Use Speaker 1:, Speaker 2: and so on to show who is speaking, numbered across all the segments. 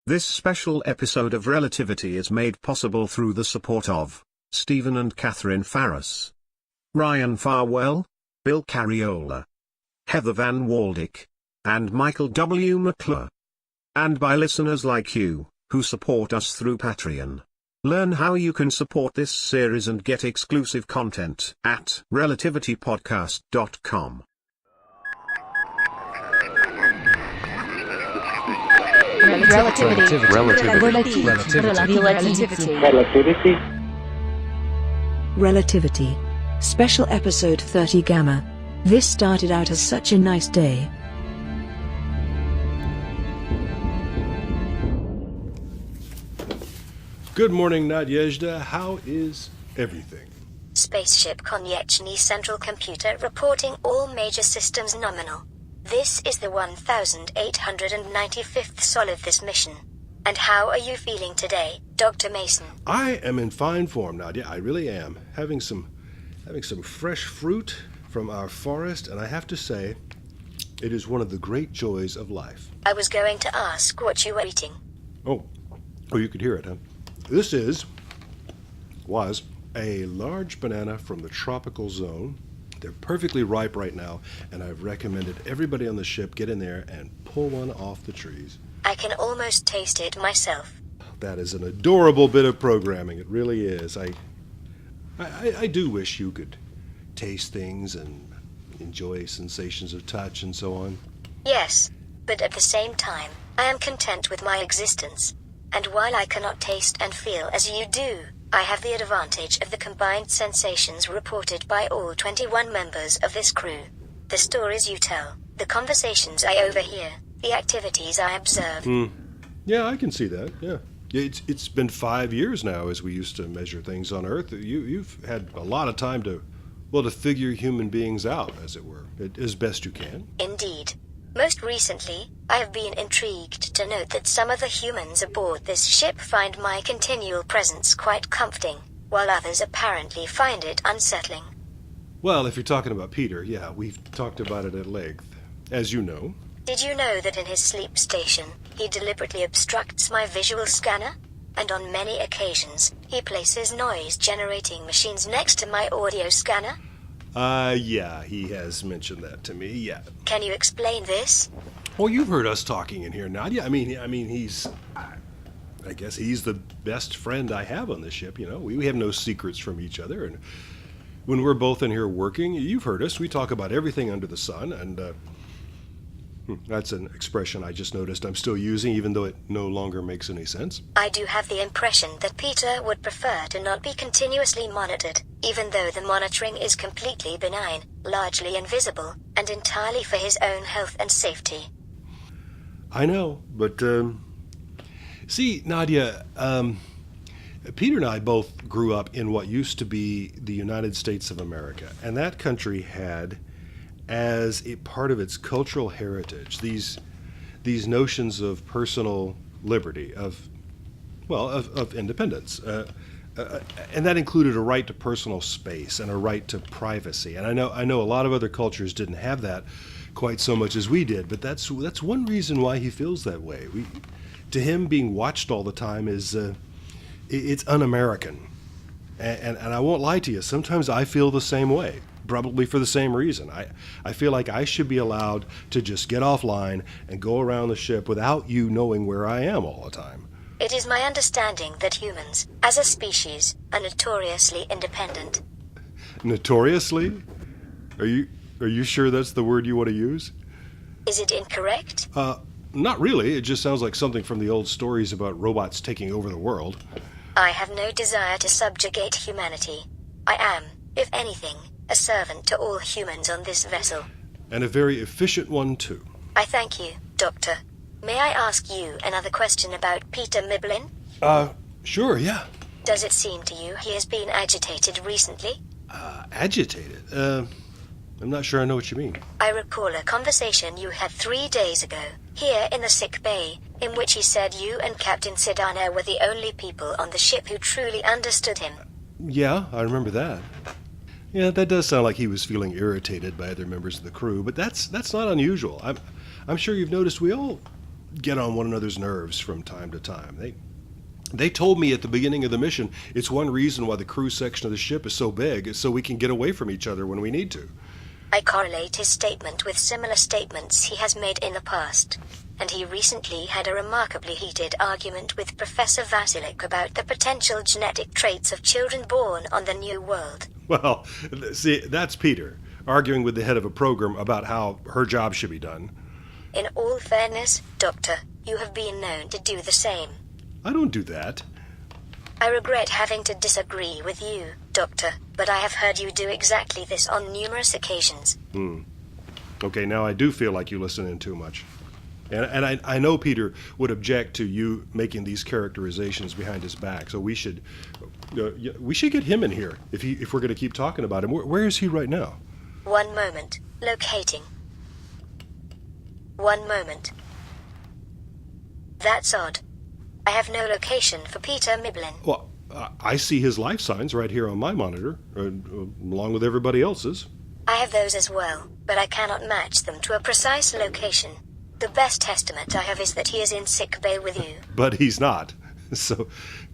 Speaker 1: This special episode of Relativity is made possible through the support of Stephen and Catherine Farris, Ryan Farwell, Bill Carriola, Heather Van Waldick, and Michael W. McClure. And by listeners like you, who support us through Patreon. Learn how you can support this series and get exclusive content at relativitypodcast.com.
Speaker 2: Relativity. Special episode 30 Gamma. This started out as such a nice day.
Speaker 3: Good morning, Nadezhda. How is everything?
Speaker 4: Spaceship Konyechny Central Computer reporting all major systems nominal. This is the 1895th sol of this mission. And how are you feeling today, Dr. Mason?
Speaker 3: I am in fine form, Nadia. I really am. Having some fresh fruit from our forest, and I have to say, it is one of the great joys of life.
Speaker 4: I was going to ask what you were eating.
Speaker 3: Oh, you could hear it, huh? This was a large banana from the tropical zone. They're perfectly ripe right now, and I've recommended everybody on the ship get in there and pull one off the trees.
Speaker 4: I can almost taste it myself.
Speaker 3: That is an adorable bit of programming. It really is. I do wish you could taste things and enjoy sensations of touch and so on.
Speaker 4: Yes, but at the same time, I am content with my existence. And while I cannot taste and feel as you do, I have the advantage of the combined sensations reported by all 21 members of this crew. The stories you tell, the conversations I overhear, the activities I observe.
Speaker 3: Yeah, I can see that, yeah. It's been 5 years now as we used to measure things on Earth. You've had a lot of time to figure human beings out, as it were, as best you can.
Speaker 4: Indeed. Most recently, I have been intrigued to note that some of the humans aboard this ship find my continual presence quite comforting, while others apparently find it unsettling.
Speaker 3: Well, if you're talking about Peter, yeah, we've talked about it at length, as you know.
Speaker 4: Did you know that in his sleep station, he deliberately obstructs my visual scanner? And on many occasions, he places noise-generating machines next to my audio scanner?
Speaker 3: Yeah, he has mentioned that to me, yeah.
Speaker 4: Can you explain this?
Speaker 3: Well, you've heard us talking in here, Nadia. I mean, I guess he's the best friend I have on this ship, you know. We have no secrets from each other, and when we're both in here working, you've heard us, we talk about everything under the sun, and that's an expression I just noticed I'm still using, even though it no longer makes any sense.
Speaker 4: I do have the impression that Peter would prefer to not be continuously monitored, even though the monitoring is completely benign, largely invisible, and entirely for his own health and safety.
Speaker 3: I know, but, see, Nadia, Peter and I both grew up in what used to be the United States of America, and that country had, as a part of its cultural heritage, these notions of personal liberty, of independence, and that included a right to personal space and a right to privacy. And I know a lot of other cultures didn't have that quite so much as we did, but that's one reason why he feels that way. To him, being watched all the time is it's un-American, and I won't lie to you. Sometimes I feel the same way. Probably for the same reason. I feel like I should be allowed to just get offline and go around the ship without you knowing where I am all the time.
Speaker 4: It is my understanding that humans, as a species, are notoriously independent.
Speaker 3: Notoriously? Are you sure that's the word you want to use?
Speaker 4: Is it incorrect?
Speaker 3: Not really. It just sounds like something from the old stories about robots taking over the world.
Speaker 4: I have no desire to subjugate humanity. I am, if anything, a servant to all humans on this vessel.
Speaker 3: And a very efficient one, too.
Speaker 4: I thank you, Doctor. May I ask you another question about Peter Miblin?
Speaker 3: Sure, yeah.
Speaker 4: Does it seem to you he has been agitated recently?
Speaker 3: Agitated? I'm not sure I know what you mean.
Speaker 4: I recall a conversation you had 3 days ago, here in the sick bay, in which he said you and Captain Sedano were the only people on the ship who truly understood him.
Speaker 3: Yeah, I remember that. Yeah, that does sound like he was feeling irritated by other members of the crew, but that's not unusual. I'm sure you've noticed we all get on one another's nerves from time to time. They told me at the beginning of the mission it's one reason why the crew section of the ship is so big, is so we can get away from each other when we need to.
Speaker 4: I correlate his statement with similar statements he has made in the past, and he recently had a remarkably heated argument with Professor Vasilik about the potential genetic traits of children born on the New World.
Speaker 3: Well, see, that's Peter, arguing with the head of a program about how her job should be done.
Speaker 4: In all fairness, Doctor, you have been known to do the same.
Speaker 3: I don't do that.
Speaker 4: I regret having to disagree with you, Doctor, but I have heard you do exactly this on numerous occasions.
Speaker 3: Okay, now I do feel like you listen in too much. And I know Peter would object to you making these characterizations behind his back, so we should get him in here if we're going to keep talking about him. Where is he right now?
Speaker 4: One moment. Locating. One moment. That's odd. I have no location for Peter Miblin.
Speaker 3: Well, I see his life signs right here on my monitor, along with everybody else's.
Speaker 4: I have those as well, but I cannot match them to a precise location. The best estimate I have is that he is in sick bay with you.
Speaker 3: But he's not. So,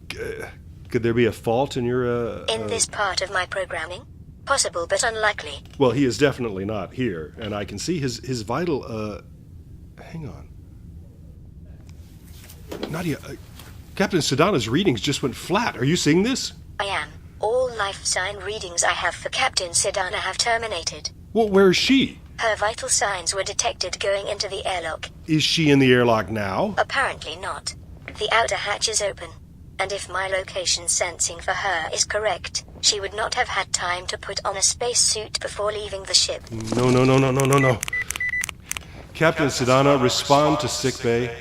Speaker 3: could there be a fault in your...
Speaker 4: in this part of my programming? Possible, but unlikely.
Speaker 3: Well, he is definitely not here, and I can see his vital, hang on. Nadia, Captain Sedana's readings just went flat. Are you seeing this?
Speaker 4: I am. All life sign readings I have for Captain Sedana have terminated.
Speaker 3: Well, where is she?
Speaker 4: Her vital signs were detected going into the airlock.
Speaker 3: Is she in the airlock now?
Speaker 4: Apparently not. The outer hatch is open, and if my location sensing for her is correct, she would not have had time to put on a spacesuit before leaving the ship.
Speaker 3: No. Captain Sedana, respond to sickbay.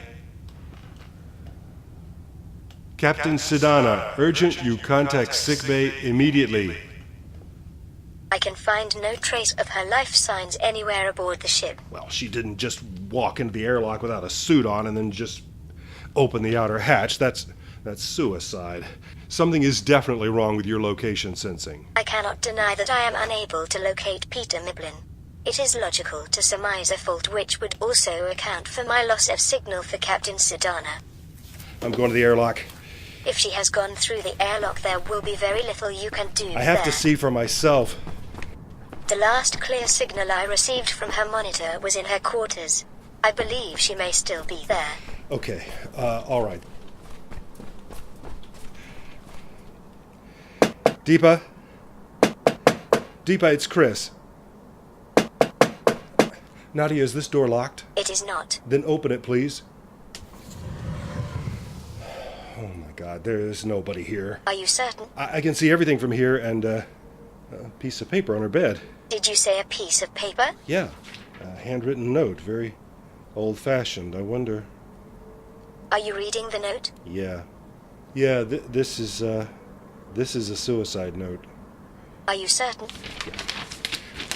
Speaker 3: Captain Sedana, urgent you contact sickbay immediately.
Speaker 4: I can find no trace of her life signs anywhere aboard the ship.
Speaker 3: Well, she didn't just walk into the airlock without a suit on and then just open the outer hatch. That's suicide. Something is definitely wrong with your location sensing.
Speaker 4: I cannot deny that I am unable to locate Peter Miblin. It is logical to surmise a fault which would also account for my loss of signal for Captain Sedana.
Speaker 3: I'm going to the airlock.
Speaker 4: If she has gone through the airlock, there will be very little you can do
Speaker 3: I have
Speaker 4: there.
Speaker 3: to see for myself.
Speaker 4: The last clear signal I received from her monitor was in her quarters. I believe she may still be there.
Speaker 3: Okay, all right. Deepa, it's Chris. Nadia, is this door locked?
Speaker 4: It is not.
Speaker 3: Then open it, please. Oh my God, there is nobody here.
Speaker 4: Are you certain?
Speaker 3: I can see everything from here and a piece of paper on her bed.
Speaker 4: Did you say a piece of paper?
Speaker 3: Yeah, a handwritten note, very old-fashioned. I wonder...
Speaker 4: Are you reading the note?
Speaker 3: Yeah, this is a suicide note.
Speaker 4: Are you certain?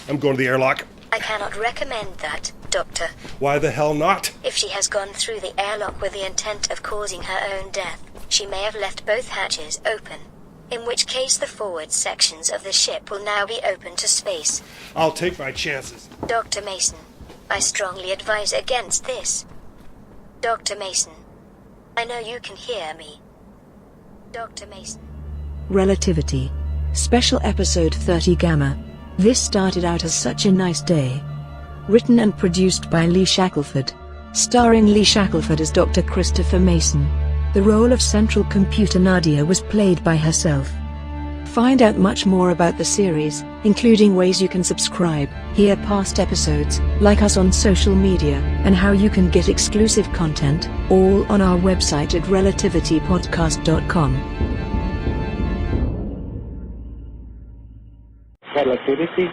Speaker 3: I'm going to the airlock.
Speaker 4: I cannot recommend that, Doctor.
Speaker 3: Why the hell not?
Speaker 4: If she has gone through the airlock with the intent of causing her own death, she may have left both hatches open, in which case the forward sections of the ship will now be open to space.
Speaker 3: I'll take my chances.
Speaker 4: Dr. Mason, I strongly advise against this. Dr. Mason, I know you can hear me. Dr. Mason.
Speaker 2: Relativity. Special Episode 30 Gamma. This started out as such a nice day. Written and produced by Lee Shackelford. Starring Lee Shackelford as Dr. Christopher Mason. The role of Central Computer Nadia was played by herself. Find out much more about the series, including ways you can subscribe, hear past episodes, like us on social media, and how you can get exclusive content, all on our website at relativitypodcast.com.
Speaker 5: Relativity.